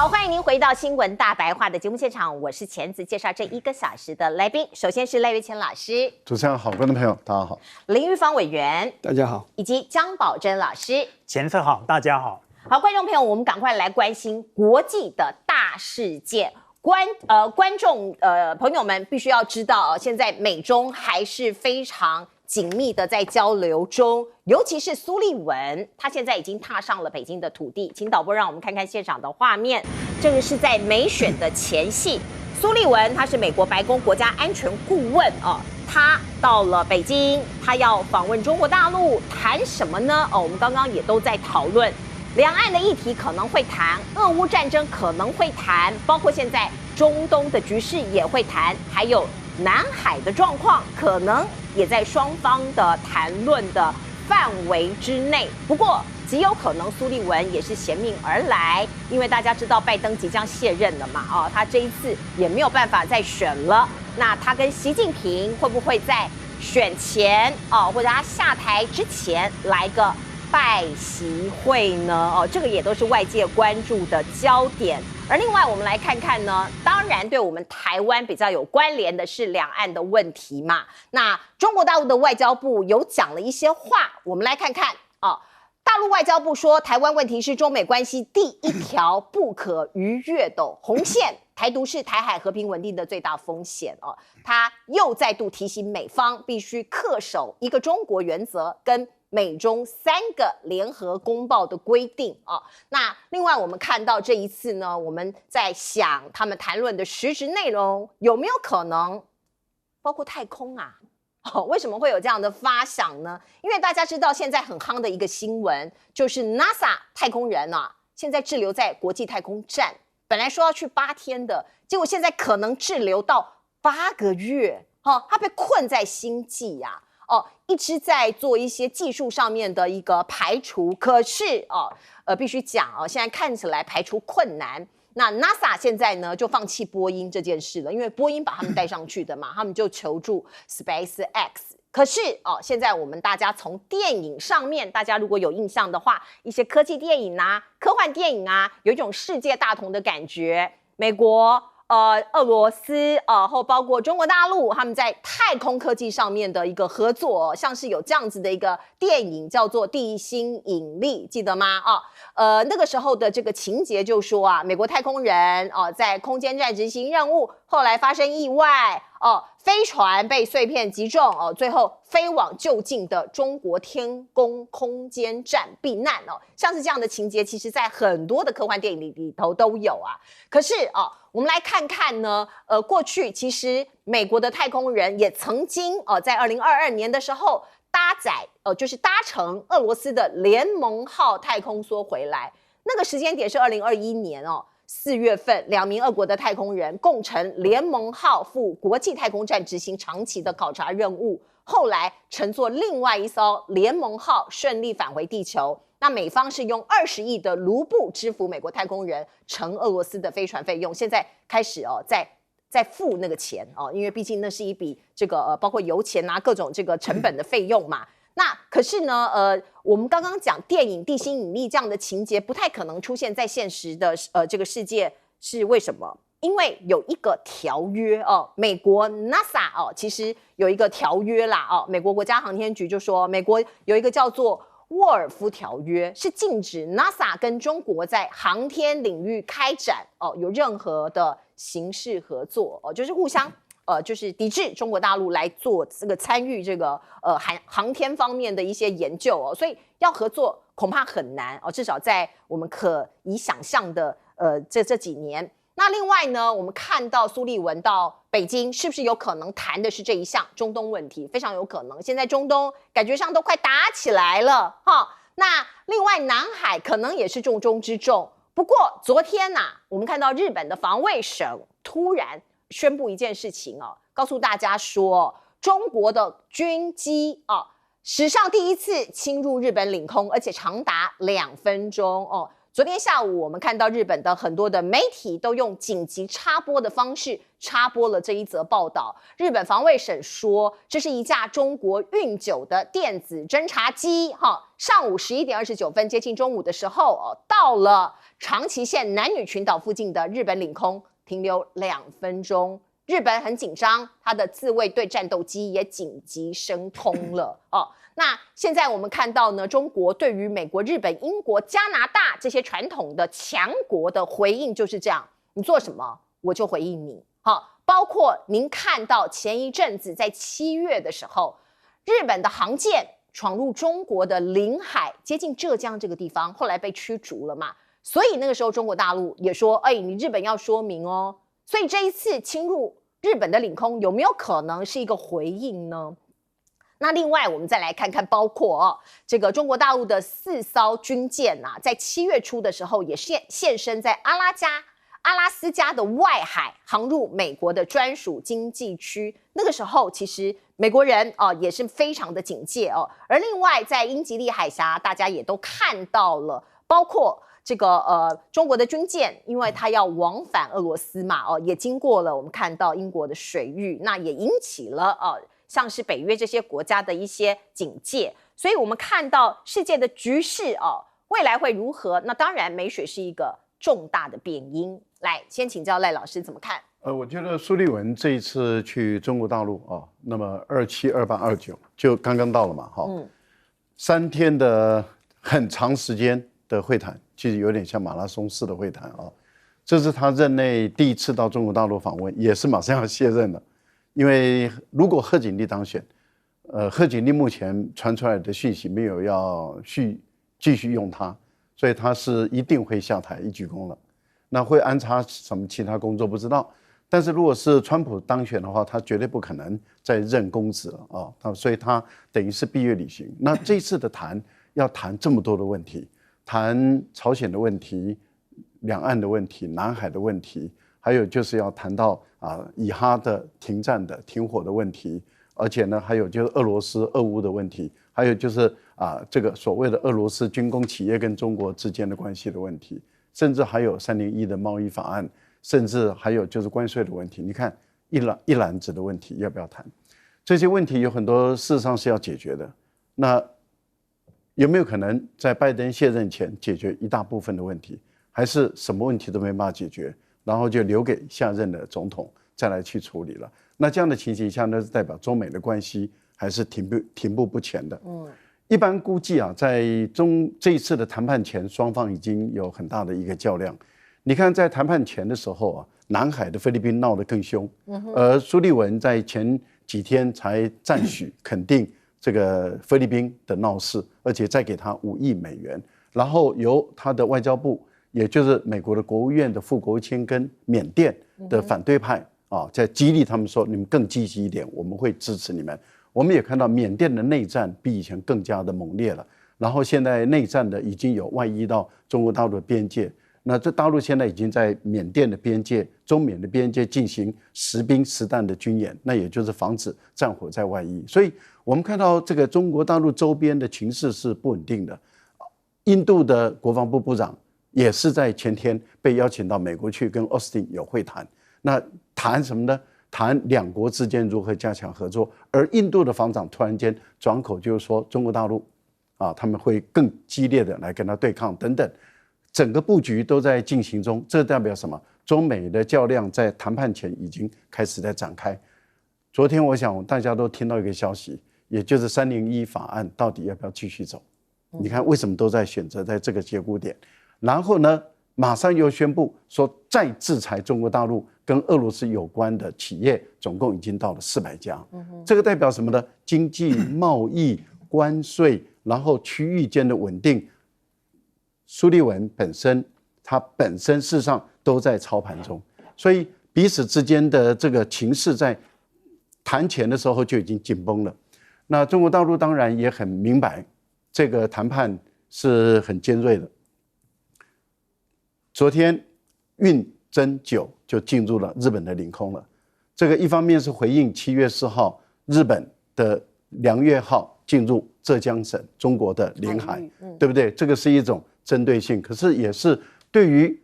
好，欢迎您回到新闻大白话的节目现场，我是钱子，介绍这1个小时的来宾。首先是赖岳谦老师，主持人好，观众朋友大家好，林玉芳委员，大家好，以及江宝珍老师，钱子好，大家好。好，观众朋友，我们赶快来关心国际的大事件。观众朋友们必须要知道，现在美中还是非常紧密的在交流中，尤其是苏立文，他现在已经踏上了北京的土地。请导播让我们看看现场的画面，这个是在美选的前夕，苏立文他是美国白宫国家安全顾问哦，他到了北京，他要访问中国大陆，谈什么呢？我们刚刚也都在讨论。两岸的议题可能会谈，俄乌战争可能会谈，包括现在中东的局势也会谈，还有南海的状况可能也在双方的谈论的范围之内。不过极有可能苏立文也是衔命而来，因为大家知道拜登即将卸任了嘛，他这一次也没有办法再选了。那他跟习近平会不会在选前或者他下台之前来个拜习会呢？这个也都是外界关注的焦点。而另外我们来看看呢，当然对我们台湾比较有关联的是两岸的问题嘛。那中国大陆的外交部有讲了一些话，我们来看看大陆外交部说，台湾问题是中美关系第一条不可逾越的红线，台独是台海和平稳定的最大风险他又再度提醒美方必须恪守一个中国原则跟美中3个联合公报的规定那另外我们看到这一次呢，我们在想他们谈论的实质内容有没有可能包括太空为什么会有这样的发想呢？因为大家知道现在很夯的一个新闻，就是 NASA 太空人现在滞留在国际太空站，本来说要去8天的，结果现在可能滞留到8个月他被困在星际一直在做一些技术上面的一个排除，可是必须讲现在看起来排除困难。那 NASA 现在呢就放弃波音这件事了，因为波音把他们带上去的嘛，他们就求助 SpaceX。可是现在我们大家从电影上面，大家如果有印象的话，一些科技电影科幻电影有一种世界大同的感觉。美国俄罗斯或包括中国大陆，他们在太空科技上面的一个合作像是有这样子的一个电影叫做《地心引力》，记得吗？那个时候的这个情节就说美国太空人在空间站执行任务，后来发生意外飞船被碎片击中最后飞往就近的中国天宫空间站避难像是这样的情节，其实在很多的科幻电影里头都有可是我们来看看呢，过去其实美国的太空人也曾经在2022年的时候就是搭乘俄罗斯的联盟号太空梭回来，那个时间点是2021年4月份，2名俄国的太空人共乘联盟号赴国际太空站执行长期的考察任务，后来乘坐另外一艘联盟号顺利返回地球。那美方是用20亿的卢布支付美国太空人乘俄罗斯的飞船费用，现在开始在付那个钱因为毕竟那是一笔这个包括油钱各种这个成本的费用嘛。那可是呢我们刚刚讲电影《地心引力》这样的情节不太可能出现在现实的这个世界，是为什么？因为有一个条约美国 NASA 其实有一个条约啦美国国家航天局就说，美国有一个叫做沃尔夫条约，是禁止 NASA 跟中国在航天领域开展有任何的形式合作就是互相就是抵制中国大陆来做这个参与这个航天方面的一些研究所以要合作恐怕很难至少在我们可以想象的这几年。那另外呢，我们看到苏立文到北京，是不是有可能谈的是这一项中东问题？非常有可能，现在中东感觉上都快打起来了那另外南海可能也是重中之重。不过昨天我们看到日本的防卫省突然宣布一件事情告诉大家说，中国的军机史上第一次侵入日本领空，而且长达2分钟昨天下午我们看到日本的很多的媒体都用紧急插播的方式插播了这一则报道。日本防卫省说，这是一架中国运9的电子侦察机，上午11点29分，接近中午的时候，到了长崎县男女群岛附近的日本领空，停留2分钟。日本很紧张，它的自卫队战斗机也紧急升空了那现在我们看到呢，中国对于美国、日本、英国、加拿大这些传统的强国的回应就是这样，你做什么我就回应你。包括您看到前一阵子在7月的时候，日本的航舰闯入中国的领海，接近浙江这个地方，后来被驱逐了嘛。所以那个时候中国大陆也说，你日本要说明哦。所以这一次侵入日本的领空有没有可能是一个回应呢？那另外我们再来看看，包括这个中国大陆的4艘军舰在7月初的时候也现身在阿拉斯加的外海，航入美国的专属经济区。那个时候其实美国人也是非常的警戒而另外在英吉利海峡，大家也都看到了，包括这个中国的军舰，因为它要往返俄罗斯嘛也经过了我们看到英国的水域，那也引起了像是北约这些国家的一些警戒。所以我们看到世界的局势未来会如何？那当然美水是一个重大的变因。来，先请教赖老师怎么看？我觉得苏立文这一次去中国大陆那么27、28、29就刚刚到了嘛3天的很长时间的会谈，其实有点像马拉松式的会谈这是他任内第一次到中国大陆访问，也是马上要卸任了。因为如果贺锦丽当选，贺锦丽目前传出来的讯息没有要继续用他，所以他是一定会下台一鞠躬了。那会安插什么其他工作不知道，但是如果是川普当选的话，他绝对不可能再任公职了所以他等于是毕业旅行。那这次的要谈这么多的问题，谈朝鲜的问题、两岸的问题、南海的问题，还有就是要谈到以哈的停战的停火的问题，而且呢还有就是俄罗斯俄乌的问题，还有就是这个所谓的俄罗斯军工企业跟中国之间的关系的问题，甚至还有301的贸易法案，甚至还有就是关税的问题。你看一篮子的问题要不要谈？这些问题有很多事实上是要解决的。那有没有可能在拜登卸任前解决一大部分的问题，还是什么问题都没办法解决，然后就留给下任的总统再来去处理了？那这样的情形下呢，是代表中美的关系还是停步不前的。一般估计在这一次的谈判前，双方已经有很大的一个较量。你看，在谈判前的时候南海的菲律宾闹得更凶，而苏立文在前几天才赞许肯定这个菲律宾的闹事，而且再给他5亿美元，然后由他的外交部，也就是美国的国务院的副国务卿跟缅甸的反对派在激励他们说，你们更积极一点，我们会支持你们。我们也看到缅甸的内战比以前更加的猛烈了，然后现在内战的已经有外溢到中国大陆的边界，那这大陆现在已经在缅甸的边界、中缅的边界进行实兵实弹的军演，那也就是防止战火在外溢。所以我们看到这个中国大陆周边的情势是不稳定的。印度的国防部部长也是在前天被邀请到美国去跟奥斯汀有会谈，那谈什么呢？谈两国之间如何加强合作，而印度的防长突然间转口就是说中国大陆他们会更激烈的来跟他对抗等等，整个布局都在进行中。这代表什么？中美的较量在谈判前已经开始在展开。昨天我想大家都听到一个消息，也就是301法案到底要不要继续走？你看为什么都在选择在这个节骨点？然后呢，马上又宣布说再制裁中国大陆跟俄罗斯有关的企业，总共已经到了400家。这个代表什么呢？经济、贸易、关税，然后区域间的稳定。苏立文他本身事实上都在操盘中，所以彼此之间的这个情势在谈前的时候就已经紧绷了。那中国大陆当然也很明白这个谈判是很尖锐的。昨天运真9就进入了日本的领空了，这个一方面是回应7月4号日本的梁月号进入浙江省中国的领海，对不对？这个是一种针对性，可是也是对于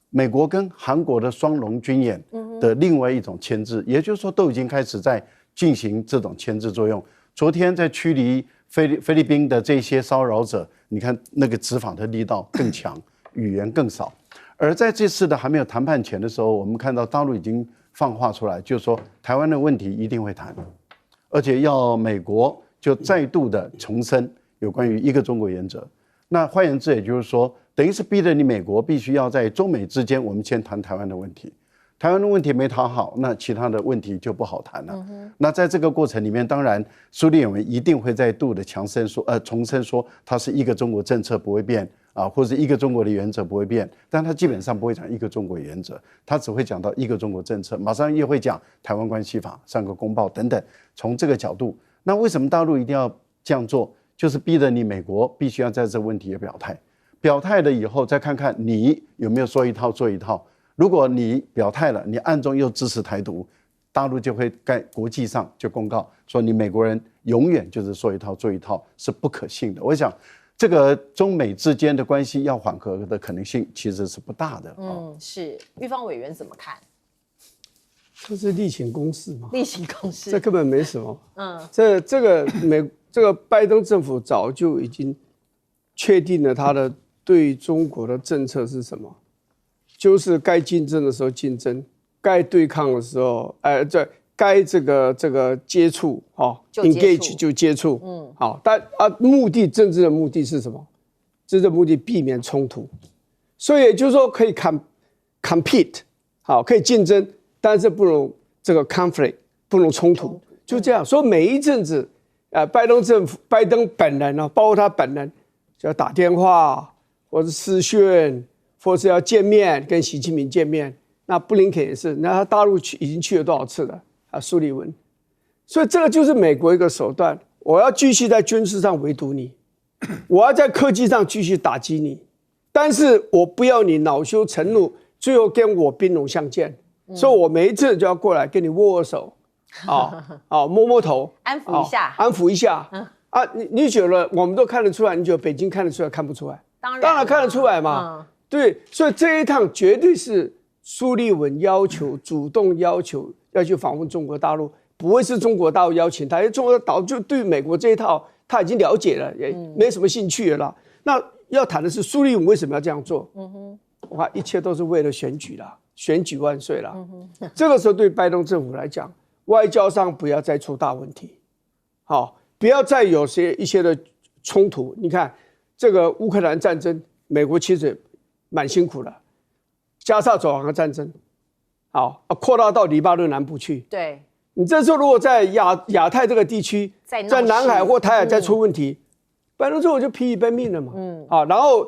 美国跟韩国的双龙军演，的另外一种牵制，也就是说都已经开始在进行这种牵制作用。昨天在驱离菲律宾的这些骚扰者，你看那个执法的力道更强，语言更少。而在这次的还没有谈判前的时候，我们看到大陆已经放话出来，就是说台湾的问题一定会谈，而且要美国就再度的重申有关于一个中国原则。那换言之，也就是说，等于是逼着你美国必须要在中美之间，我们先谈台湾的问题。台湾的问题没谈好，那其他的问题就不好谈了。那在这个过程里面，当然苏立文一定会再度的重申说，它是一个中国政策不会变啊，或者一个中国的原则不会变。但他基本上不会讲一个中国原则，他只会讲到一个中国政策，马上又会讲台湾关系法、3个公报等等。从这个角度，那为什么大陆一定要这样做？就是逼着你美国必须要在这个问题也表态，表态了以后再看看你有没有说一套做一套。如果你表态了，你暗中又支持台独，大陆就会在国际上就公告说你美国人永远就是说一套做一套，是不可信的。我想这个中美之间的关系要缓和的可能性其实是不大的。是玉芳委员怎么看？这是例行公事嘛？例行公事，这根本没什么。这个拜登政府早就已经确定了他的对中国的政策是什么。就是该竞争的时候竞争，该对抗的时候，该这个接触，engage 就接触，好，但政治的目的是什么？真正目的避免冲突，所以也就是说可以 compete， 好，可以竞争，但是不能这个 conflict， 不能冲突，就这样。所以每一阵子，拜登本人呢，包括他本人，就要打电话或者视讯。或是要见面，跟习近平见面，那布林肯也是，那他大陆已经去了多少次了？苏利文，所以这个就是美国一个手段，我要继续在军事上围堵你，我要在科技上继续打击你，但是我不要你恼羞成怒，最后跟我兵戎相见，所以我每一次就要过来跟你握握手，摸摸头，安抚一下，安抚一下。你觉得我们都看得出来，你觉得北京看得出来看不出来？当然看得出来嘛。对，所以这一趟绝对是苏立文主动要求要去访问中国大陆，不会是中国大陆邀请他，因为中国大陆就对美国这一套他已经了解了，也没什么兴趣了啦。那要谈的是苏立文为什么要这样做？哇，一切都是为了选举啦，选举万岁啦。这个时候对拜登政府来讲，外交上不要再出大问题，好，不要再有一些的冲突。你看这个乌克兰战争，美国其实蛮辛苦的，加沙走廊的战争，好，扩大到黎巴嫩南部去。对，你这时候如果在亚太这个地区，在南海或台海再出问题，拜登政府就疲于奔命了嘛。然后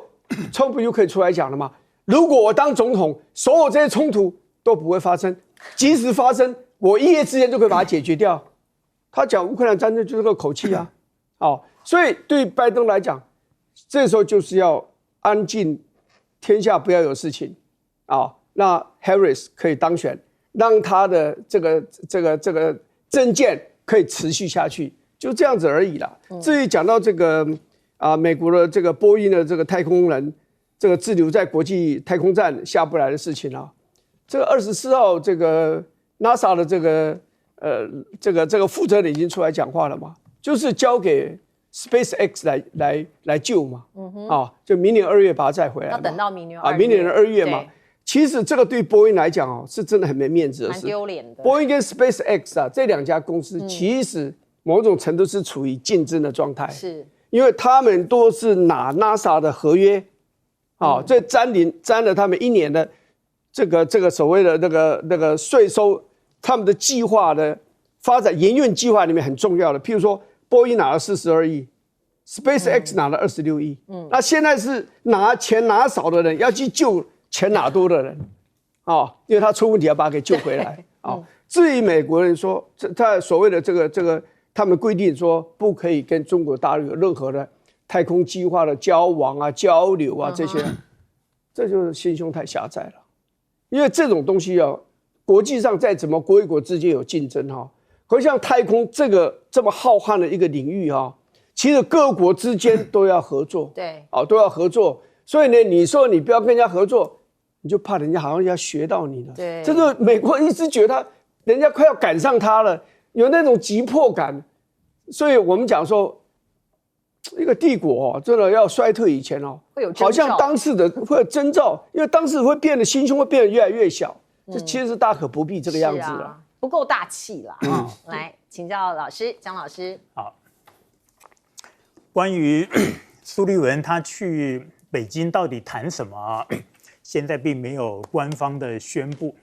川普就可以出来讲了嘛，如果我当总统，所有这些冲突都不会发生，即使发生，我一夜之间就可以把它解决掉。他讲乌克兰战争就是个口气啊。所以对拜登来讲，这时候就是要安静。天下不要有事情，那 Harris 可以当选，让他的这个政见可以持续下去，就这样子而已啦。至于讲到这个美国的这个波音的这个太空人这个滞留在国际太空站下不来的事情啊，这个24号这个 NASA 的这个负责人已经出来讲话了嘛，就是交给SpaceX 来救嘛，就明年2月把它载回来，要等到明年2月明年的2月嘛。其实这个对波音来讲是真的很没面子的事，蛮丢脸的。波音跟 SpaceX 这两家公司其实某种程度是处于竞争的状态，是因为他们都是拿 NASA 的合约，这沾了他们1年的这个所谓的那个税收，他们的计划的发展营运计划里面很重要的，譬如说。波音拿了42亿 ，SpaceX 拿了26亿。那现在是拿钱拿少的人要去救钱拿多的人，因为他出问题要把他给救回来。至于美国人说，他所谓的这个，他们规定说不可以跟中国大陆有任何的太空计划的交往啊、交流啊这些，这就是心胸太狭窄了。因为这种东西国际上再怎么国与国之间有竞争可是像太空这么浩瀚的一个领域其实各国之间都要合作，对，都要合作。所以呢，你说你不要跟人家合作，你就怕人家好像要学到你了。对，这个美国一直觉得人家快要赶上他了，有那种急迫感。所以我们讲说，一个帝国真的要衰退以前会有好像当时的会有征兆，因为当时会变得心胸会变得越来越小。这其实是大可不必这个样子了，不够大气了。来请教老师，姜老师。好，关于苏立文他去北京到底谈什么啊？现在并没有官方的宣布。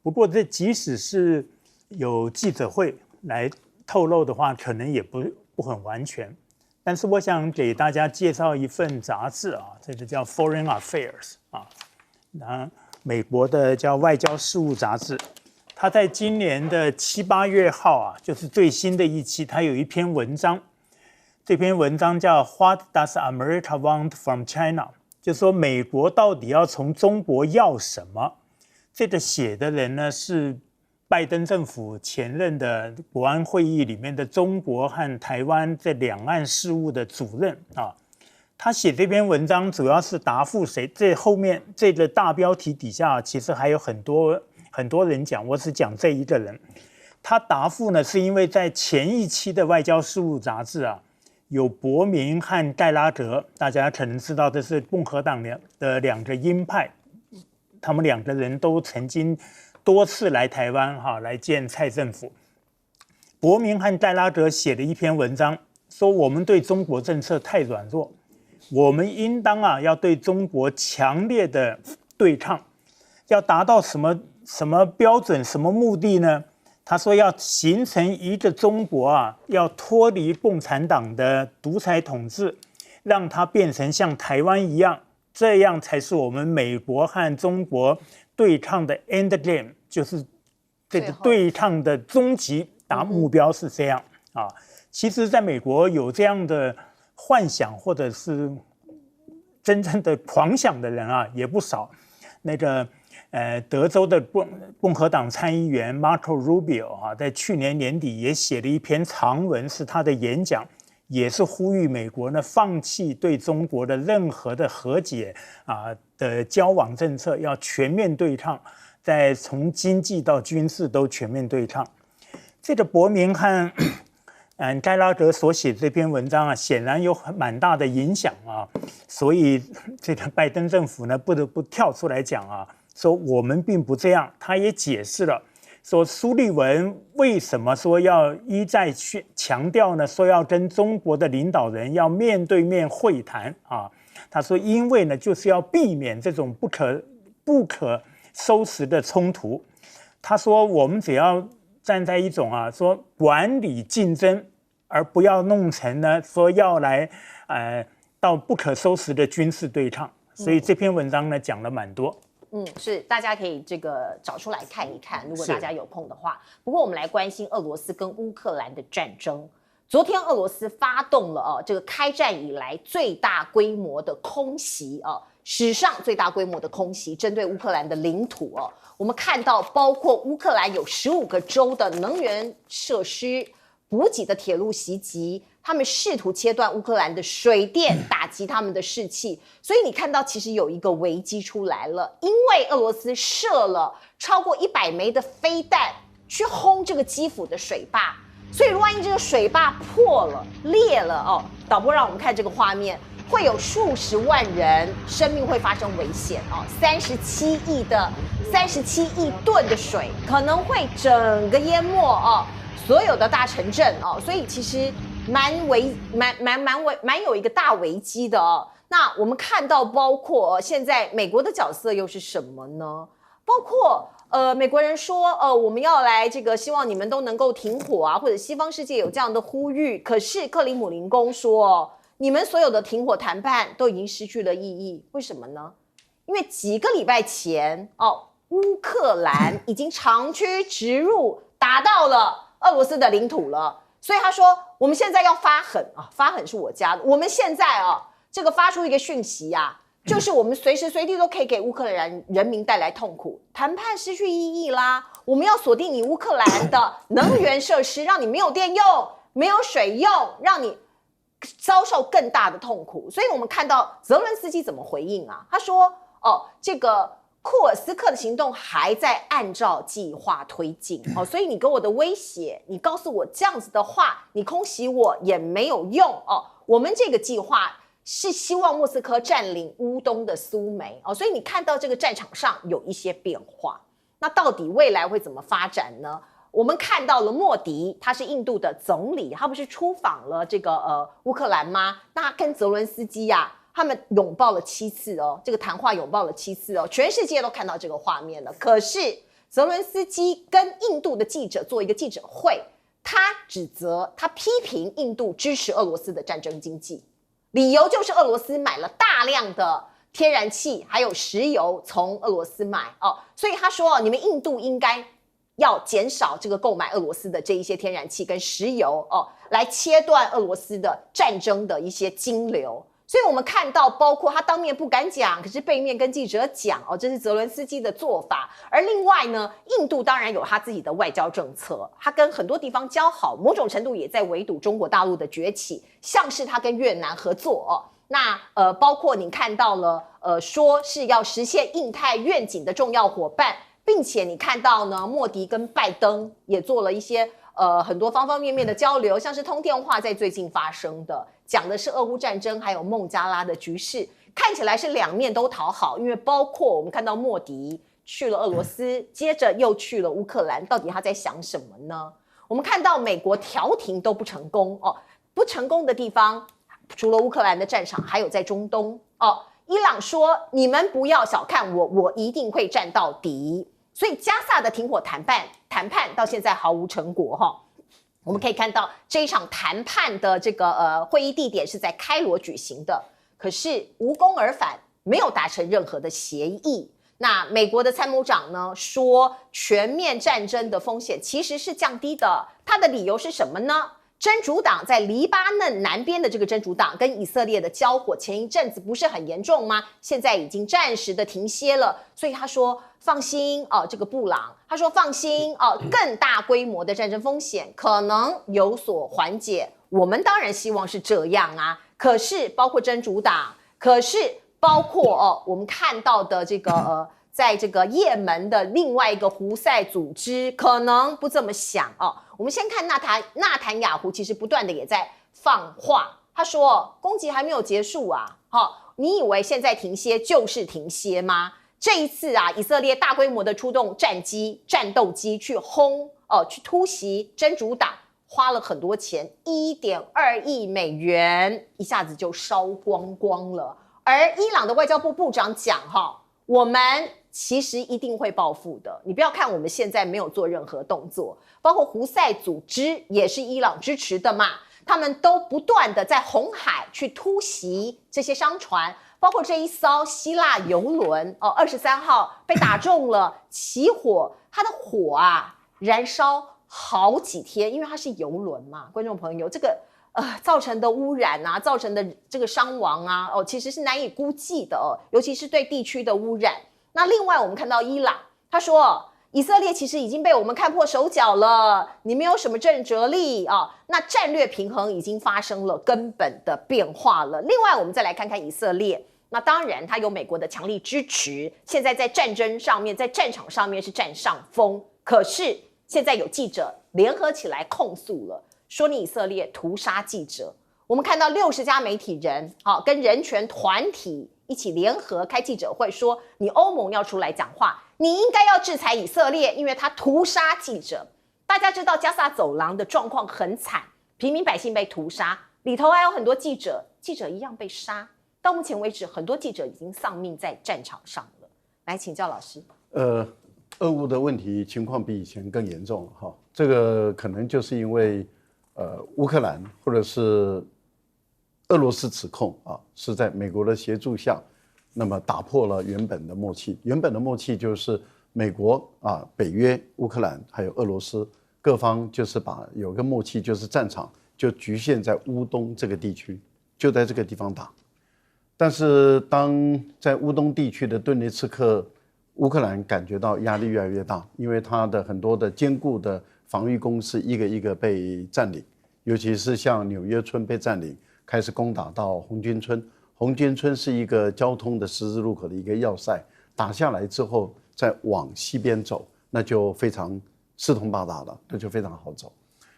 不过这即使是有记者会来透露的话，可能也不很完全。但是我想给大家介绍一份杂志啊，这个叫《Foreign Affairs》啊，美国的叫《外交事务》杂志。它在今年的7、8月号啊，就是最新的一期，它有一篇文章。这篇文章叫 What Does America Want from China？ 就是说美国到底要从中国要什么？这个写的人呢是拜登政府前任的国安会议里面的中国和台湾这两岸事务的主任啊。他写这篇文章主要是答复谁？这后面这个大标题底下其实还有很多人讲，我只讲这一个人。他答复呢是因为在前一期的外交事务杂志啊，有伯明和盖拉格，大家可能知道这是共和党的两个鹰派，他们两个人都曾经多次来台湾来见蔡政府。伯明和盖拉格写了一篇文章，说我们对中国政策太软弱，我们应当要对中国强烈的对抗，要达到什么标准、什么目的呢？他说要形成一个中国要脱离共产党的独裁统治，让它变成像台湾一样，这样才是我们美国和中国对抗的 end game， 就是这个对抗的终极目标是这样啊。其实，在美国有这样的幻想或者是真正的狂想的人也不少。那个德州的共和党参议员 Marco Rubio 在去年年底也写了一篇长文，是他的演讲，也是呼吁美国呢放弃对中国的任何的和解的交往政策，要全面对抗，在从经济到军事都全面对抗。这个伯明和盖拉格所写这篇文章显然有蛮大的影响所以这个拜登政府呢不得不跳出来讲说我们并不这样。他也解释了，说苏立文为什么说要一再去强调呢？说要跟中国的领导人要面对面会谈他说因为呢就是要避免这种不可收拾的冲突。他说我们只要站在一种说管理竞争，而不要弄成呢说要来到不可收拾的军事对抗。所以这篇文章呢讲了蛮多。是大家可以这个找出来看一看，如果大家有空的话。不过我们来关心俄罗斯跟乌克兰的战争。昨天俄罗斯发动了这个开战以来最大规模的空袭史上最大规模的空袭，针对乌克兰的领土我们看到包括乌克兰有15个州的能源设施、补给的铁路袭击，他们试图切断乌克兰的水电，打击他们的士气。所以你看到其实有一个危机出来了，因为俄罗斯射了超过100枚的飞弹去轰这个基辅的水坝，所以万一这个水坝破了、裂了导播让我们看这个画面，会有数十万人生命会发生危险37亿吨的水可能会整个淹没所有的大城镇所以其实蛮有一个大危机的那我们看到包括现在美国的角色又是什么呢？包括美国人说我们要来这个希望你们都能够停火或者西方世界有这样的呼吁，可是克里姆林宫说你们所有的停火谈判都已经失去了意义。为什么呢？因为几个礼拜前乌克兰已经长驱直入，打到了俄罗斯的领土了，所以他说我们现在要发狠发狠是我家的，我们现在这个发出一个讯息就是我们随时随地都可以给乌克兰人民带来痛苦，谈判失去意义啦，我们要锁定你乌克兰的能源设施，让你没有电用、没有水用，让你遭受更大的痛苦。所以我们看到泽伦斯基怎么回应他说这个库尔斯克的行动还在按照计划推进哦，所以你给我的威胁，你告诉我这样子的话，你空袭我也没有用哦。我们这个计划是希望莫斯科占领乌东的苏梅哦，所以你看到这个战场上有一些变化。那到底未来会怎么发展呢？我们看到了莫迪，他是印度的总理，他不是出访了这个乌克兰吗？那他跟泽伦斯基呀，他们拥抱了7次哦，这个谈话拥抱了7次哦，全世界都看到这个画面了。可是泽伦斯基跟印度的记者做一个记者会，他批评印度支持俄罗斯的战争经济，理由就是俄罗斯买了大量的天然气还有石油从俄罗斯买哦，所以他说你们印度应该要减少这个购买俄罗斯的这一些天然气跟石油哦，来切断俄罗斯的战争的一些金流。所以我们看到，包括他当面不敢讲，可是背面跟记者讲哦，这是泽伦斯基的做法。而另外呢，印度当然有他自己的外交政策，他跟很多地方交好，某种程度也在围堵中国大陆的崛起，像是他跟越南合作哦。那包括你看到了说是要实现印太愿景的重要伙伴，并且你看到呢，莫迪跟拜登也做了一些很多方方面面的交流，像是通电话在最近发生的，讲的是俄乌战争还有孟加拉的局势，看起来是两面都讨好，因为包括我们看到莫迪去了俄罗斯，接着又去了乌克兰，到底他在想什么呢？我们看到美国调停都不成功哦，不成功的地方除了乌克兰的战场，还有在中东哦。伊朗说你们不要小看我，我一定会战到底。所以加萨的停火谈判到现在毫无成果哈。我们可以看到这一场谈判的这个会议地点是在开罗举行的，可是无功而返，没有达成任何的协议。那美国的参谋长呢说，全面战争的风险其实是降低的，他的理由是什么呢？真主党在黎巴嫩南边的这个真主党跟以色列的交火，前一阵子不是很严重吗？现在已经暂时的停歇了，所以他说放心哦，这个布朗他说放心哦，更大规模的战争风险可能有所缓解。我们当然希望是这样啊，可是包括真主党，可是包括我们看到的这个在这个也门的另外一个胡塞组织可能不这么想哦。我们先看纳坦雅胡，其实不断的也在放话，他说攻击还没有结束啊，你以为现在停歇就是停歇吗？这一次啊，以色列大规模的出动战斗机去去突袭真主党，花了很多钱，1.2亿美元，一下子就烧光光了。而伊朗的外交部部长讲我们其实一定会报复的，你不要看我们现在没有做任何动作，包括胡塞组织也是伊朗支持的嘛，他们都不断的在红海去突袭这些商船，包括这一艘希腊邮轮23号被打中了，起火，它的火燃烧好几天，因为它是邮轮嘛，观众朋友，这个造成的污染造成的这个伤亡其实是难以估计的尤其是对地区的污染。那另外我们看到伊朗，他说以色列其实已经被我们看破手脚了，你没有什么震慑力那战略平衡已经发生了根本的变化了。另外我们再来看看以色列，那当然它有美国的强力支持，现在在战争上面，在战场上面是占上风，可是现在有记者联合起来控诉了，说你以色列屠杀记者。我们看到60家媒体人跟人权团体一起联合开记者会，说你欧盟要出来讲话，你应该要制裁以色列，因为他屠杀记者。大家知道加萨走廊的状况很惨，平民百姓被屠杀，里头还有很多记者一样被杀。到目前为止，很多记者已经丧命在战场上了。来请教老师。俄乌的问题情况比以前更严重了这个可能就是因为乌克兰或者是俄罗斯指控是在美国的协助下，那么打破了原本的默契。原本的默契就是美国北约、乌克兰还有俄罗斯各方就是有个默契，就是战场就局限在乌东这个地区，就在这个地方打。但是当在乌东地区的顿涅茨克，乌克兰感觉到压力越来越大，因为它的很多的坚固的防御工事一个一个被占领，尤其是像纽约村被占领，开始攻打到红军村。红军村是一个交通的十字路口的一个要塞，打下来之后再往西边走，那就非常四通八达了，那就非常好走。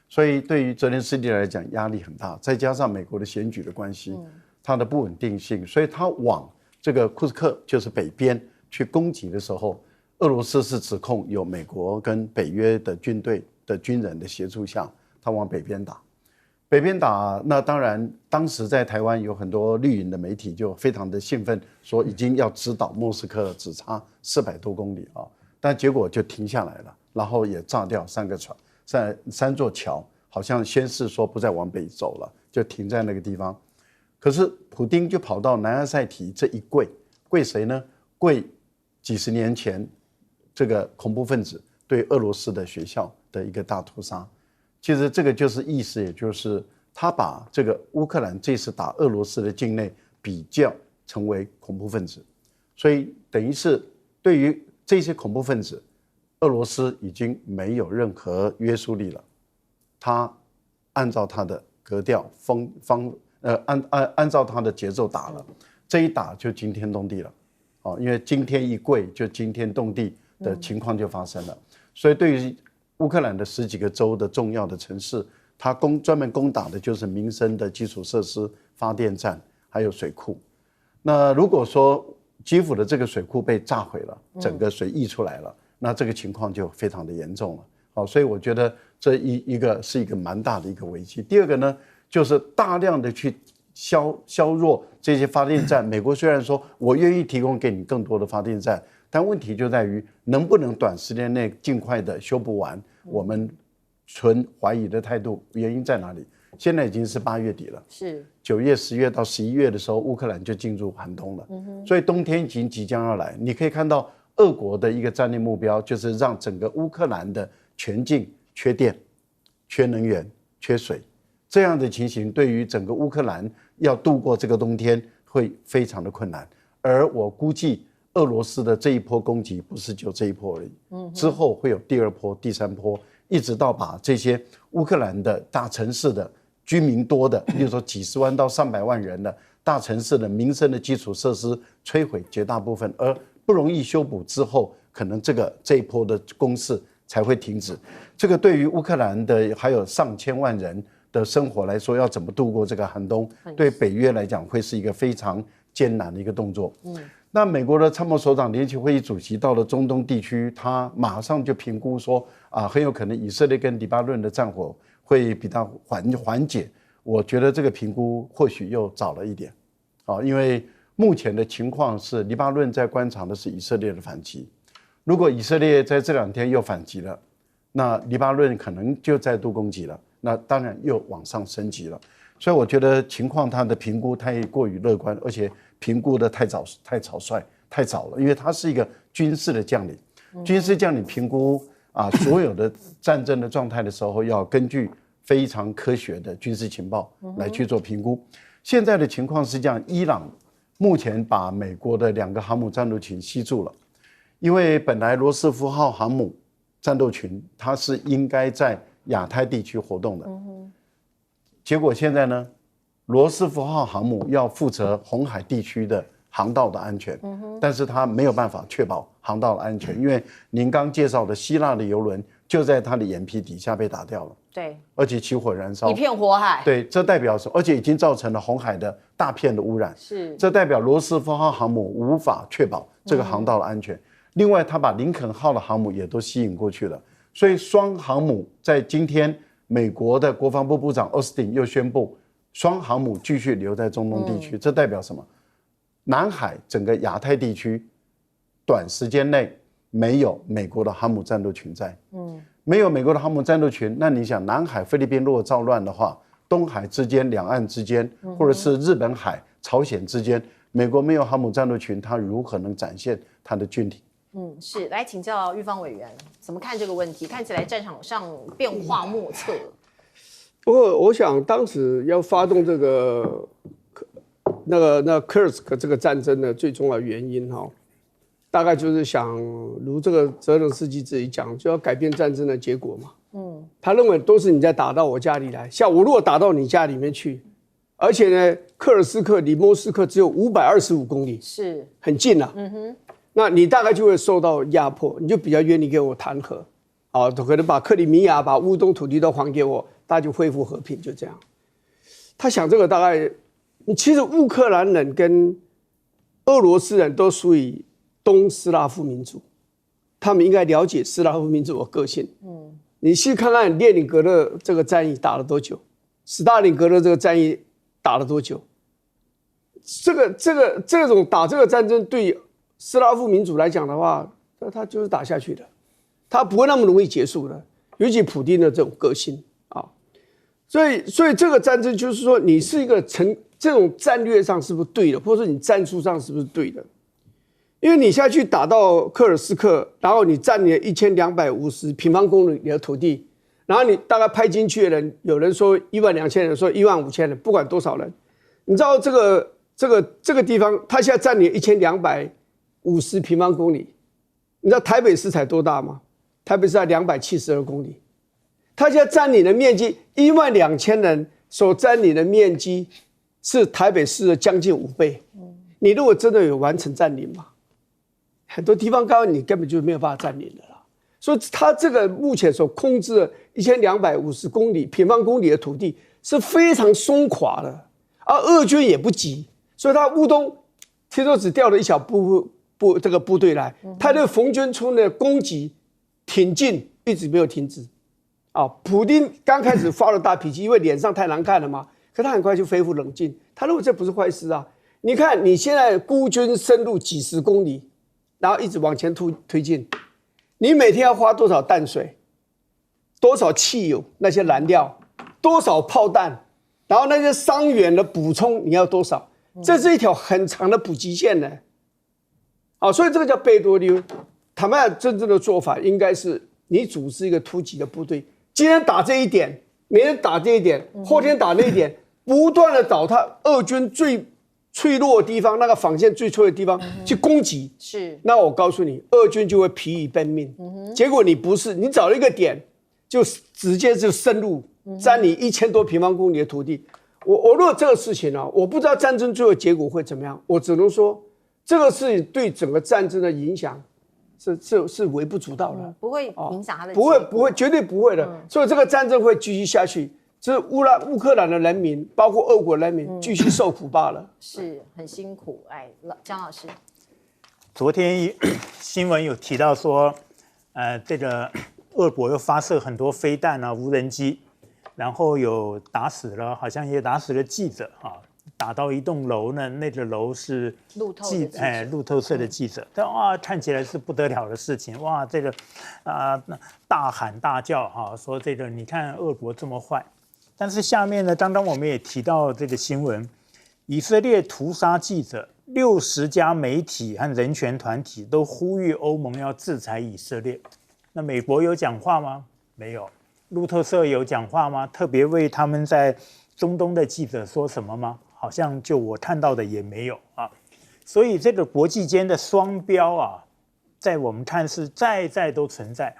所以对于泽连斯基来讲压力很大，再加上美国的选举的关系，它的不稳定性，所以他往这个库斯克就是北边去攻击的时候，俄罗斯是指控有美国跟北约的军队的军人的协助下，他往北边打。北边打，那当然当时在台湾有很多绿营的媒体就非常的兴奋，说已经要直捣莫斯科了，只差400多公里啊，但结果就停下来了，然后也炸掉3座桥，好像宣示说不再往北走了，就停在那个地方。可是普丁就跑到南阿塞提这一跪谁呢？跪几十年前这个恐怖分子对俄罗斯的学校的一个大屠杀。其实这个就是意思，也就是他把这个乌克兰这次打俄罗斯的境内比较成为恐怖分子，所以等于是对于这些恐怖分子，俄罗斯已经没有任何约束力了。他按照他的格调按照他的节奏打了，这一打就惊天动地了，因为惊天一跪就惊天动地的情况就发生了。所以对于乌克兰的10几个州的重要的城市，它专门攻打的就是民生的基础设施、发电站还有水库。那如果说基辅的这个水库被炸毁了，整个水溢出来了，那这个情况就非常的严重了。好，所以我觉得这一个是一个蛮大的一个危机。第二个呢，就是大量的去削弱这些发电站。美国虽然说我愿意提供给你更多的发电站，但问题就在于能不能短时间内尽快的修补完。我们存怀疑的态度，原因在哪里？现在已经是8月底了，是9月、10月到11月的时候，乌克兰就进入寒冬了，所以冬天已经即将要来。你可以看到，俄国的一个战略目标就是让整个乌克兰的全境缺电、缺能源、缺水，这样的情形对于整个乌克兰要度过这个冬天会非常的困难。而我估计，俄罗斯的这一波攻击不是就这一波而已，之后会有第2波、第3波，一直到把这些乌克兰的大城市的居民多的，比如说几十万到300万人的大城市的民生的基础设施摧毁绝大部分，而不容易修补之后，可能这一波的攻势才会停止。这个对于乌克兰的还有上千万人的生活来说，要怎么度过这个寒冬，对北约来讲会是一个非常艰难的一个动作。那美国的参谋首长联席会议主席到了中东地区，他马上就评估说很有可能以色列跟黎巴嫩的战火会比较缓解。我觉得这个评估或许又早了一点，因为目前的情况是黎巴嫩在观察的是以色列的反击，如果以色列在这2天又反击了，那黎巴嫩可能就再度攻击了，那当然又往上升级了。所以我觉得情况他的评估太过于乐观，而且评估的太草率、太早了，因为他是一个军事的将领，军事将领评估所有的战争的状态的时候，要根据非常科学的军事情报来去做评估。现在的情况是这样，伊朗目前把美国的2个航母战斗群吸住了，因为本来罗斯福号航母战斗群它是应该在亚太地区活动的，结果现在呢，罗斯福号航母要负责红海地区的航道的安全，但是它没有办法确保航道的安全，因为您刚介绍的希腊的邮轮就在它的眼皮底下被打掉了，对，而且起火燃烧，一片火海，对，这代表什么？而且已经造成了红海的大片的污染，是，这代表罗斯福号航母无法确保这个航道的安全。另外，他把林肯号的航母也都吸引过去了，所以双航母在今天，美国的国防部部长奥斯汀又宣布，双航母继续留在中东地区，这代表什么？南海整个亚太地区，短时间内没有美国的航母战斗群在，没有美国的航母战斗群，那你想，南海菲律宾如果造乱的话，东海之间、两岸之间，或者是日本海、朝鲜之间，美国没有航母战斗群，它如何能展现它的军体？是，来请教玉芳委员怎么看这个问题？看起来战场上变化莫测。不过，我想当时要发动这个那科尔斯克这个战争的最重要原因大概就是想如这个泽连斯基自己讲，就要改变战争的结果嘛。他认为都是你在打到我家里来，像我如果打到你家里面去，而且呢，科尔斯克离莫斯科只有525公里，是很近啊。那你大概就会受到压迫，你就比较愿意给我谈和，可能把克里米亚、把乌东土地都还给我，大家就恢复和平，就这样。他想这个大概，其实乌克兰人跟俄罗斯人都属于东斯拉夫民族，他们应该了解斯拉夫民族的个性。你去看看列宁格勒这个战役打了多久，斯大林格勒这个战役打了多久？这种打这个战争对斯拉夫民族来讲的话，他就是打下去的，他不会那么容易结束的。尤其普丁的这种个性啊，所以这个战争就是说，你是一个这种战略上是不是对的，或者说你战术上是不是对的？因为你下去打到克尔斯克，然后你占领了1250平方公里的土地，然后你大概派进去的人，有人说12000人，说15000人，不管多少人，你知道这个地方，他现在占领1250平方公里，你知道台北市才多大吗？台北市才272公里，他现在占领的面积12000人所占领的面积是台北市的将近5倍。你如果真的有完成占领吗？很多地方你根本就没有办法占领的啦。所以他这个目前所控制的1250平方公里的土地是非常松垮的，而俄军也不急，所以他乌东听说只调了一小这个部队来，他对冯娟村的攻击挺进一直没有停止。普丁刚开始发了大脾气，因为脸上太难看了嘛，可他很快就恢复冷静。他认为这不是坏事啊。你看你现在孤军深入几十公里，然后一直往前推进，你每天要花多少淡水，多少汽油，那些燃料，多少炮弹，然后那些伤员的补充你要多少？这是一条很长的补给线呢。所以这个叫贝多溜。坦白讲，真正的做法应该是你组织一个突击的部队，今天打这一点，明天打这一点，后天打那一点，不断的找他俄军最脆弱的地方，那个防线最脆的地方去攻击。是，那我告诉你，俄军就会疲于奔命。结果你不是，你找了一个点，就直接就深入，占领1000多平方公里的土地。我如果这个事情啊，我不知道战争最后结果会怎么样，我只能说这个事情对整个战争的影响是微不足道的，不会影响他的，不会，绝对不会的。所以这个战争会继续下去，这是乌克兰的人民，包括俄国人民继续受苦罢了。是很辛苦。江老师，昨天新闻有提到说，这个俄国又发射很多飞弹啊、无人机，然后有打死了，好像也打死了记者啊。打到一栋楼呢，那个楼是路透社的记者，看起来是不得了的事情。哇，这个大喊大叫说这个你看俄国这么坏。但是下面呢，刚刚我们也提到这个新闻，以色列屠杀记者，60家媒体和人权团体都呼吁欧盟要制裁以色列。那美国有讲话吗？没有。路透社有讲话吗？特别为他们在中东的记者说什么吗？好像就我看到的也没有啊。所以这个国际间的双标啊，在我们看是在都存在。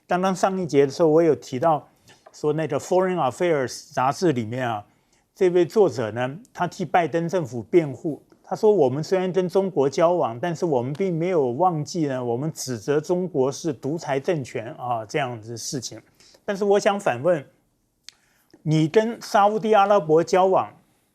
刚刚上一节的时候，我有提到说那个《Foreign Affairs》杂志里面啊，这位作者呢，他替拜登政府辩护。他说，我们虽然跟中国交往，但是我们并没有忘记呢，我们指责中国是独裁政权啊这样子的事情。但是我想反问，你跟沙烏地阿拉伯交往，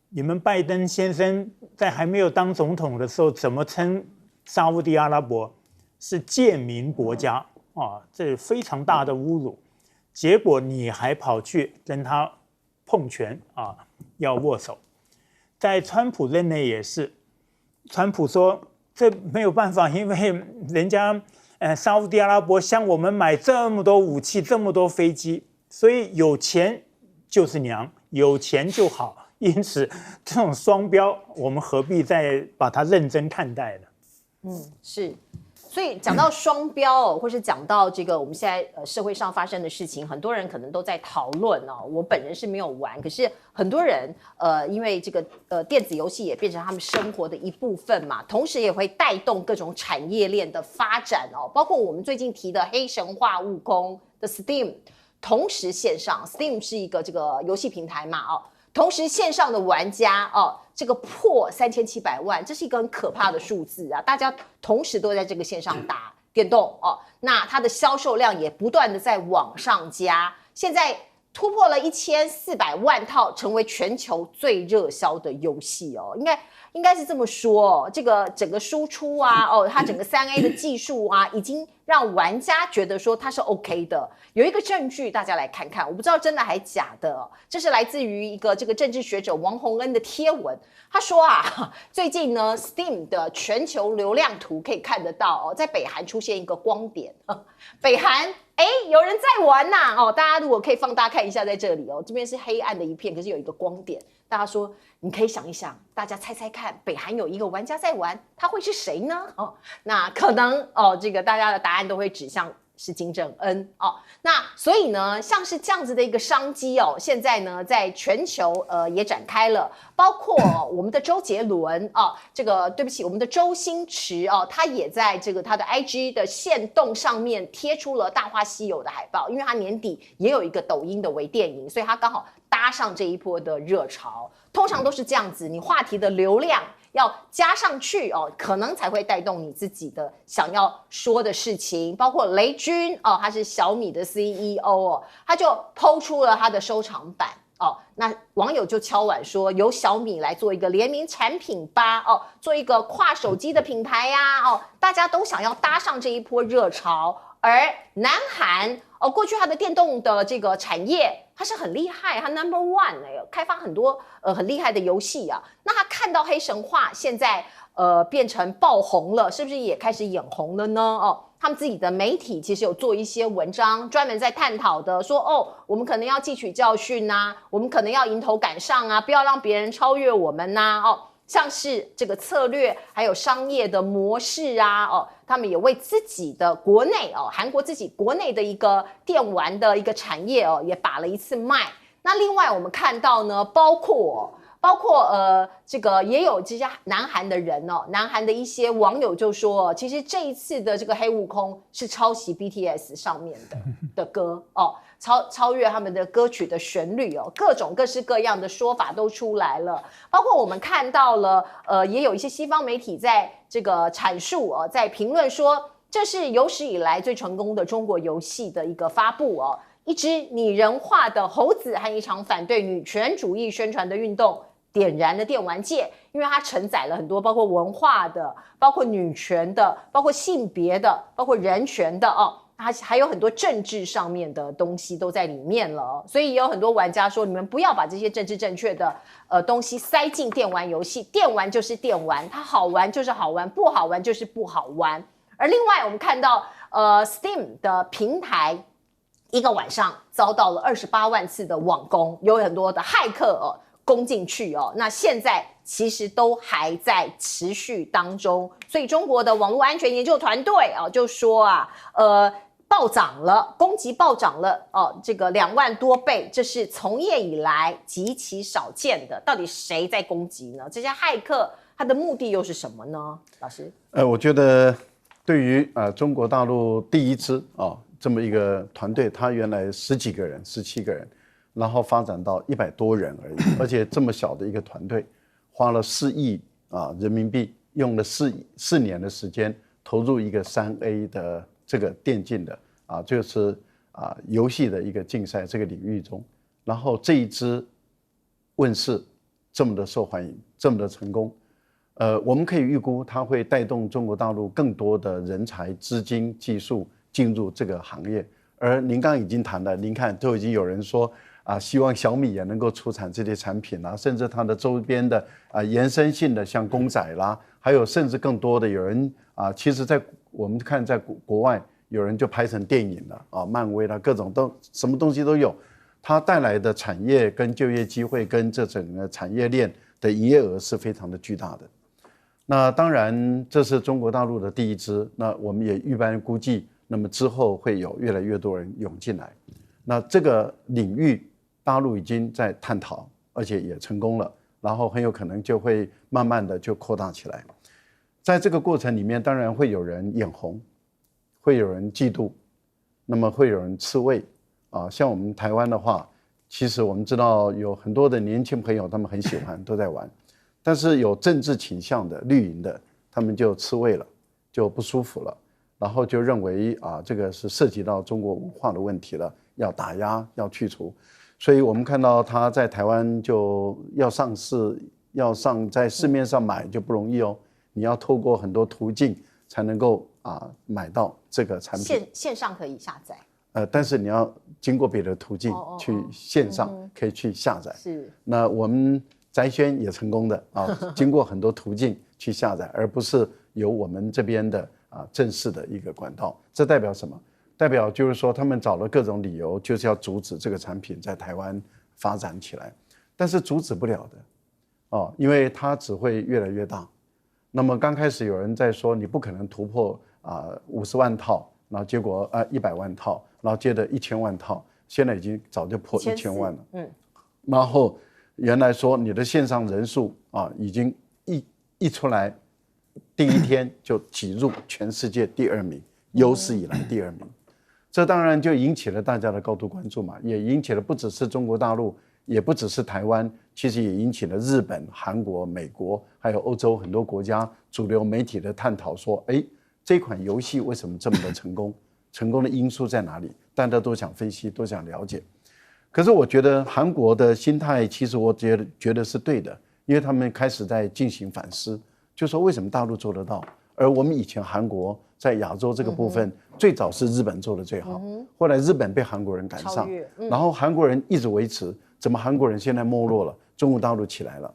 你们拜登先生在还没有当总统的时候，怎么称沙烏地阿拉伯是贱民国家啊？这非常大的侮辱。结果你还跑去跟他碰拳啊，要握手。在川普任内也是，川普说这没有办法，因为人家沙烏地阿拉伯向我们买这么多武器，这么多飞机，所以有钱就是娘，有钱就好。因此，这种双标，我们何必再把它认真看待呢？是。所以讲到双标或是讲到这个我们现在社会上发生的事情，很多人可能都在讨论哦。我本人是没有玩，可是很多人因为这个电子游戏也变成他们生活的一部分嘛，同时也会带动各种产业链的发展哦。包括我们最近提的黑神话悟空的 Steam， 同时线上 Steam 是一个这个游戏平台嘛哦。同时线上的玩家哦，这个破3700万，这是一个很可怕的数字啊！大家同时都在这个线上打电动哦，那它的销售量也不断的在往上加，现在突破了1400万套，成为全球最热销的游戏哦，应该是这么说哦，这个整个输出啊，哦，它整个3A 的技术啊，已经让玩家觉得说它是 OK 的。有一个证据，大家来看看，我不知道真的还假的哦，这是来自于一个这个政治学者王洪恩的贴文，他说啊，最近呢 ，Steam 的全球流量图可以看得到哦，在北韩出现一个光点，北韩。有人在玩呐！哦，大家如果可以放大看一下，在这里哦，这边是黑暗的一片，可是有一个光点。大家说，你可以想一想，大家猜猜看，北韩有一个玩家在玩，他会是谁呢？哦，那可能哦，这个大家的答案都会指向是金正恩哦。那所以呢，像是这样子的一个商机哦，现在呢在全球也展开了，包括我们的周杰伦哦，这个对不起，我们的周星驰哦，他也在这个他的 IG 的限动上面贴出了《大话西游》的海报，因为他年底也有一个抖音的微电影，所以他刚好搭上这一波的热潮。通常都是这样子，你话题的流量要加上去哦，可能才会带动你自己的想要说的事情。包括雷军哦，他是小米的 CEO 哦，他就抛出了他的收藏版哦，那网友就敲碗说，由小米来做一个联名产品吧哦，做一个跨手机的品牌呀哦，大家都想要搭上这一波热潮。而南韩哦，过去它的电动的这个产业，它是很厉害，它 No.1 开发很多很厉害的游戏啊。那他看到黑神话现在变成爆红了，是不是也开始眼红了呢？哦，他们自己的媒体其实有做一些文章，专门在探讨的，说哦，我们可能要汲取教训啊，我们可能要迎头赶上啊，不要让别人超越我们呐哦。像是这个策略，还有商业的模式啊，哦，他们也为自己的国内哦，韩国自己国内的一个电玩的一个产业哦，也把了一次脉。那另外我们看到呢，包括这个也有这些南韩的人哦，南韩的一些网友就说，其实这一次的这个黑悟空是抄袭 BTS 上面的歌哦。超越他们的歌曲的旋律哦，各种各式各样的说法都出来了，包括我们看到了，也有一些西方媒体在这个阐述哦，在评论说，这是有史以来最成功的中国游戏的一个发布哦，一只拟人化的猴子和一场反对女权主义宣传的运动，点燃了电玩界，因为它承载了很多包括文化的、包括女权的、包括性别的、包括人权的哦。它还有很多政治上面的东西都在里面了，所以也有很多玩家说，你们不要把这些政治正确的东西塞进电玩游戏，电玩就是电玩，它好玩就是好玩，不好玩就是不好玩。而另外我们看到Steam 的平台一个晚上遭到了28万次的网攻，有很多的骇客攻进去哦，那现在其实都还在持续当中，所以中国的网络安全研究团队就说啊，暴涨了，攻击暴涨了这个2万多倍，这是从业以来极其少见的。到底谁在攻击呢？这些骇客他的目的又是什么呢？老师，我觉得对于中国大陆第一支这么一个团队，他原来10几个人、17个人，然后发展到100多人而已，而且这么小的一个团队，花了4亿人民币，用了4年的时间，投入一个3A 的这个电竞的就是游戏的一个竞赛这个领域中，然后这一支问世这么的受欢迎，这么的成功，我们可以预估它会带动中国大陆更多的人才、资金、技术进入这个行业。而您刚刚已经谈了，您看都已经有人说希望小米也能够出产这些产品啦，甚至它的周边的延伸性的像公仔啦，还有甚至更多的有人其实在我们看在国外有人就拍成电影了漫威啦，各种什么东西都有，它带来的产业跟就业机会跟这整个产业链的营业额是非常的巨大的。那当然这是中国大陆的第一支，那我们也预般估计，那么之后会有越来越多人涌进来。那这个领域大陆已经在探讨，而且也成功了，然后很有可能就会慢慢的就扩大起来。在这个过程里面，当然会有人眼红，会有人嫉妒，那么会有人刺猬像我们台湾的话，其实我们知道有很多的年轻朋友，他们很喜欢，都在玩。但是有政治倾向的绿营的，他们就吃味了，就不舒服了，然后就认为这个是涉及到中国文化的问题了，要打压，要去除。所以我们看到他在台湾就要上市，在市面上买就不容易哦，你要透过很多途径才能够买到这个产品。线上可以下载。但是你要经过别的途径去线上可以去下载。是。那我们摘轩也成功的经过很多途径去下载，而不是由我们这边的正式的一个管道。这代表什么？代表就是说他们找了各种理由，就是要阻止这个产品在台湾发展起来，但是阻止不了的因为它只会越来越大。那么刚开始有人在说你不可能突破50万套，然后结果100万套，然后接着1000万套，现在已经早就破1000万了。然后原来说你的线上人数已经一出来，第一天就挤入全世界第2名，有史以来第2名。这当然就引起了大家的高度关注嘛，也引起了不只是中国大陆，也不只是台湾，其实也引起了日本、韩国、美国还有欧洲很多国家主流媒体的探讨，说这款游戏为什么这么的成功？成功的因素在哪里？大家都想分析，都想了解。可是我觉得韩国的心态，其实我觉得是对的，因为他们开始在进行反思，就说为什么大陆做得到，而我们以前韩国在亚洲这个部分，最早是日本做的最好，后来日本被韩国人赶上，然后韩国人一直维持，怎么韩国人现在没落了，中国大陆起来了，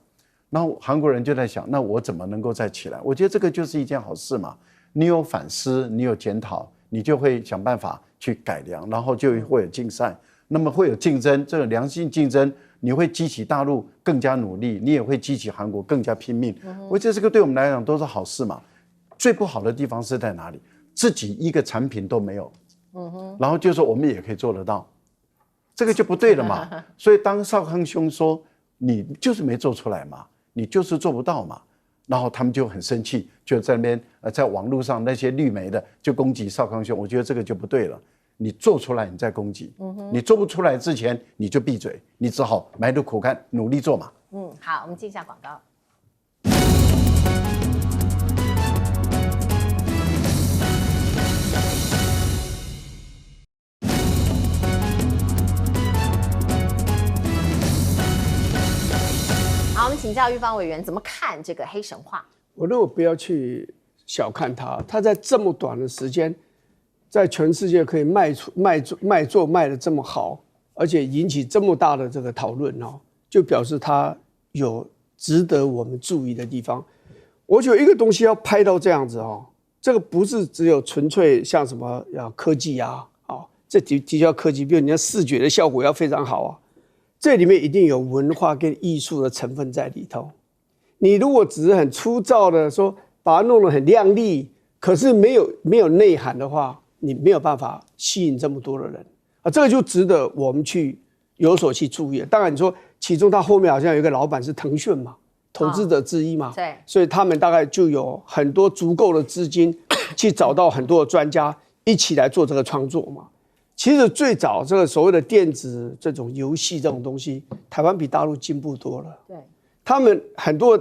然后韩国人就在想，那我怎么能够再起来？我觉得这个就是一件好事嘛，你有反思，你有检讨，你就会想办法去改良，然后就会有竞赛。那么会有竞争，这个良性竞争，你会激起大陆更加努力，你也会激起韩国更加拼命。我觉得这个对我们来讲都是好事嘛。最不好的地方是在哪里？自己一个产品都没有，然后就说我们也可以做得到，这个就不对了嘛。所以当少康兄说你就是没做出来嘛，你就是做不到嘛，然后他们就很生气，就在那边在网络上那些绿媒的就攻击少康兄，我觉得这个就不对了。你做出来，你再攻击；你做不出来之前，你就闭嘴，你只好埋头苦干，努力做嘛。好，我们进一下广告。好，我们请教玉芳委员怎么看这个黑神话？我认为不要去小看它，它在这么短的时间。在全世界可以卖得这么好，而且引起这么大的这个讨论就表示它有值得我们注意的地方。我觉得一个东西要拍到这样子这个不是只有纯粹像什么科技这的确要科技，比如你的视觉的效果要非常好这里面一定有文化跟艺术的成分在里头。你如果只是很粗糙的说把它弄得很亮丽，可是没有内涵的话，你没有办法吸引这么多的人这个就值得我们有所去注意。当然你说其中他后面好像有一个老板是腾讯嘛，投资者之一嘛，对，所以他们大概就有很多足够的资金去找到很多的专家一起来做这个创作嘛。其实最早这个所谓的电子这种游戏这种东西，台湾比大陆进步多了。对，他们很多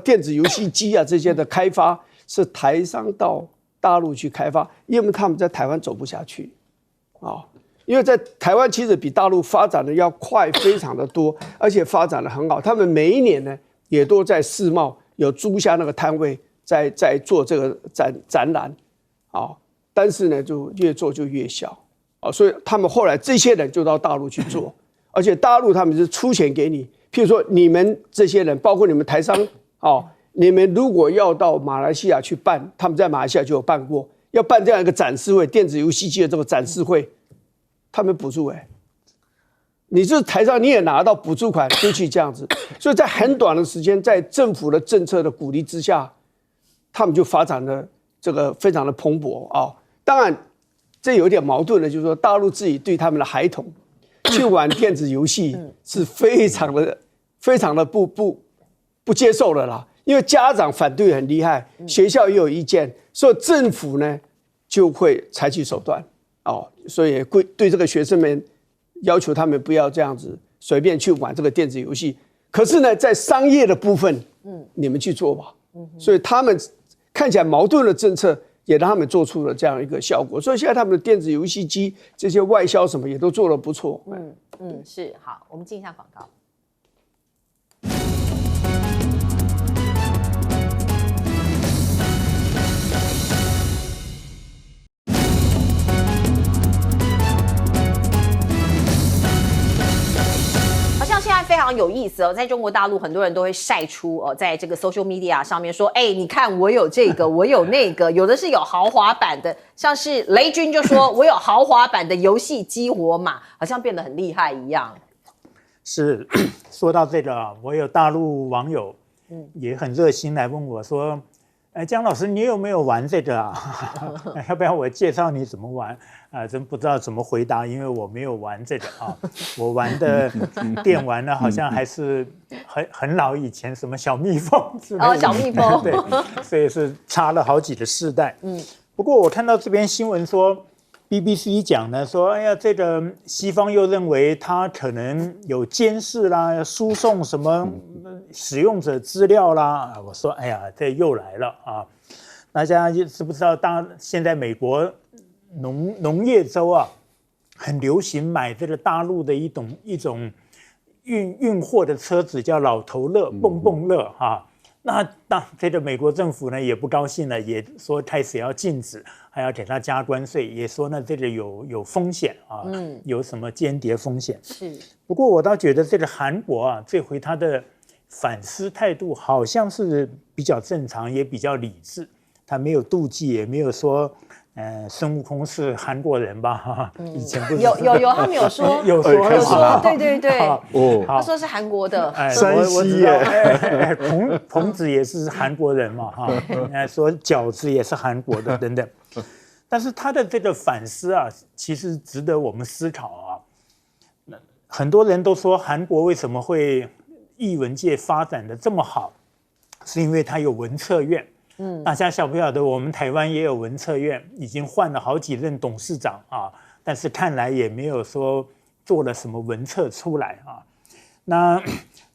电子游戏机这些的开发是台商到大陆去开发，因为他们在台湾走不下去因为在台湾其实比大陆发展的要快非常的多，而且发展的很好。他们每一年呢也都在世贸有租下那个摊位，在做这个展览但是呢就越做就越小所以他们后来这些人就到大陆去做，而且大陆他们是出钱给你，譬如说你们这些人，包括你们台商你们如果要到马来西亚去办，他们在马来西亚就有办过，要办这样一个展示会，电子游戏机的这个展示会，他们补助你是台上你也拿到补助款，就去这样子，所以在很短的时间，在政府的政策的鼓励之下，他们就发展了这个非常的蓬勃当然，这有点矛盾的，就是说大陆自己对他们的孩童去玩电子游戏是非常的不接受的啦。因为家长反对很厉害，学校也有意见，所以政府呢就会采取手段所以对这个学生们要求他们不要这样子随便去玩这个电子游戏。可是呢，在商业的部分，你们去做吧。所以他们看起来矛盾的政策，也让他们做出了这样一个效果。所以现在他们的电子游戏机这些外销什么也都做得不错。是好，我们进一下广告。现在非常有意思哦，在中国大陆很多人都会晒出在这个 social media 上面说，你看我有这个，我有那个，有的是有豪华版的，像是雷军就说我有豪华版的游戏激活码，好像变得很厉害一样。是，说到这个，我有大陆网友也很热心来问我说，姜老师，你有没有玩这个啊？要不要我介绍你怎么玩？真不知道怎么回答，因为我没有玩这个啊。我玩的电玩呢，好像还是很老以前，什么小蜜蜂之类的。小蜜蜂。对，所以是差了好几个世代。不过我看到这边新闻说 ，BBC 讲呢说，哎呀，这个西方又认为它可能有监视啦、输送什么使用者资料啦。我说，哎呀，这又来了啊！大家知不知道？现在美国农业州啊，很流行买这个大陆的一种运货的车子，叫老头乐、蹦蹦乐啊。那这个美国政府呢也不高兴了，也说开始要禁止，还要给他加关税，也说呢这个有风险啊，有什么间谍风险。是。不过我倒觉得这个韩国啊，这回他的反思态度好像是比较正常，也比较理智，他没有妒忌，也没有说。孙悟空是韩国人吧？以前不是有，他们有说，有说，对，他说是韩国的，山西耶，彭子也是韩国人嘛，说饺子也是韩国的等等。但是他的这个反思啊，其实值得我们思考啊。很多人都说韩国为什么会艺文界发展的这么好，是因为它有文策院。大家晓不晓得我们台湾也有文策院，已经换了好几任董事长啊，但是看来也没有说做了什么文策出来啊。那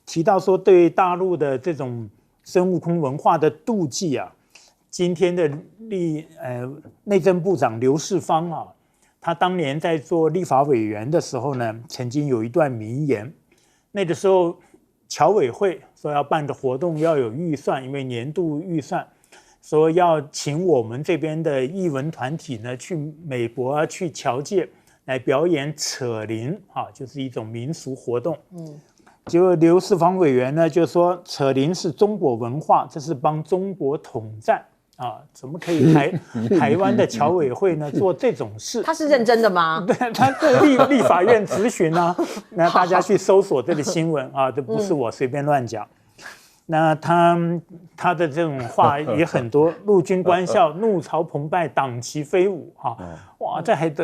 提到说对大陆的这种孙悟空文化的妒忌啊，今天的内政部长刘世芳啊，他当年在做立法委员的时候呢，曾经有一段名言，那个时候侨委会说要办的活动要有预算，因为年度预算。说要请我们这边的艺文团体呢，去美国啊，去侨界来表演扯铃啊，就是一种民俗活动。结果刘世芳委员呢就说，扯铃是中国文化，这是帮中国统战啊，怎么可以台湾的侨委会呢做这种事？他是认真的吗？对，他立法院质询啊，那大家去搜索这个新闻啊，这不是我随便乱讲。那他的这种话也很多，陆军官校怒潮澎湃，党旗飞舞啊，哇，这还得